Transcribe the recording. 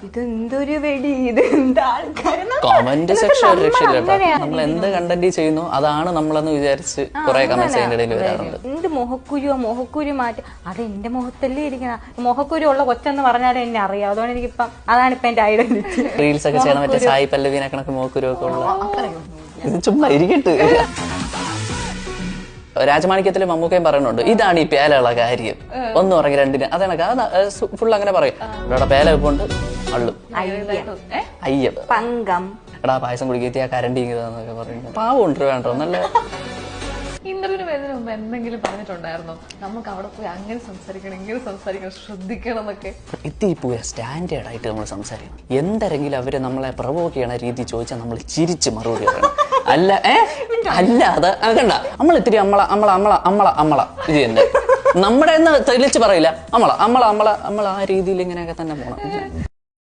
ഇതെന്തൊരു വെടി, ഇത് എന്താ ആൾക്കാര് കമന്റ് സെക്ഷൻ രക്ഷയില്ല. നമ്മൾ എന്ത് കണ്ടന്റ് ചെയ്യുന്നു അതാണ് നമ്മളെന്ന് വിചാരിച്ച് കുറെ കമന്റ്സ് അതിന്റെ ഇടയിൽ വരാറുണ്ട്. എന്ത് മുഖക്കുരു മാറ്റി, അത് എന്റെ മുഖത്തല്ലേ ഇരിക്കണ. മുഖക്കുരു ഉള്ള കൊച്ചെന്ന് പറഞ്ഞാലും എന്നെ അറിയാം. അതുകൊണ്ട് എനിക്കിപ്പം അതാണ് ഇപ്പൊ എന്റെ ഐഡന്റിറ്റി. റീൽസ് ഒക്കെ ചെയ്യണം, മറ്റേ സായി പല്ലവിനെ കണക്ക് മുഖക്കുരു ഒക്കെ ഉള്ള. ഇത് ചുമ്മാ ഇരിക്കട്ട്. രാജമാണിക്യത്തില് മമ്മൂക്കയും പറയുന്നുണ്ട്, ഇതാണ് ഈ പേലുള്ള കാര്യം, ഒന്ന് പറഞ്ഞ രണ്ടിന്. അതാണ് ഫുൾ അങ്ങനെ പറയും. ഇവിടെ പേല വെപ്പുണ്ട്, അള്ളും അയ്യം പങ്കം എടാ പായസം കുടിക്കത്തി ആ കരണ്ടി എന്നൊക്കെ പറയുന്നത്. പാവമുണ്ട് വേണ്ടോ നല്ല. ഇന്റർവ്യൂവിന് വരുന്നതിന് മുമ്പ് എന്തെങ്കിലും പറഞ്ഞിട്ടുണ്ടായിരുന്നോ നമുക്ക് അവിടെ പോയി അങ്ങനെ സംസാരിക്കണം ഇങ്ങനെ സംസാരിക്കണം ശ്രദ്ധിക്കണം എന്നൊക്കെ? ഇത്തിരി പോയ സ്റ്റാൻഡേർഡ് ആയിട്ട് നമ്മൾ സംസാരിക്കണം. എന്തെങ്കിലും അവര് നമ്മളെ പ്രൊവോക്ക് ചെയ്യണ രീതി ചോദിച്ചാൽ നമ്മൾ ചിരിച്ച് മറുപടി പറയണം. അല്ലാതെ കണ്ട നമ്മൾ ഇത്തിരി അമ്മള ഇത് തന്നെ നമ്മുടെ തെളിച്ച് പറയില്ല. അമ്മള ആ രീതിയിൽ ഇങ്ങനെയൊക്കെ തന്നെ പോണം.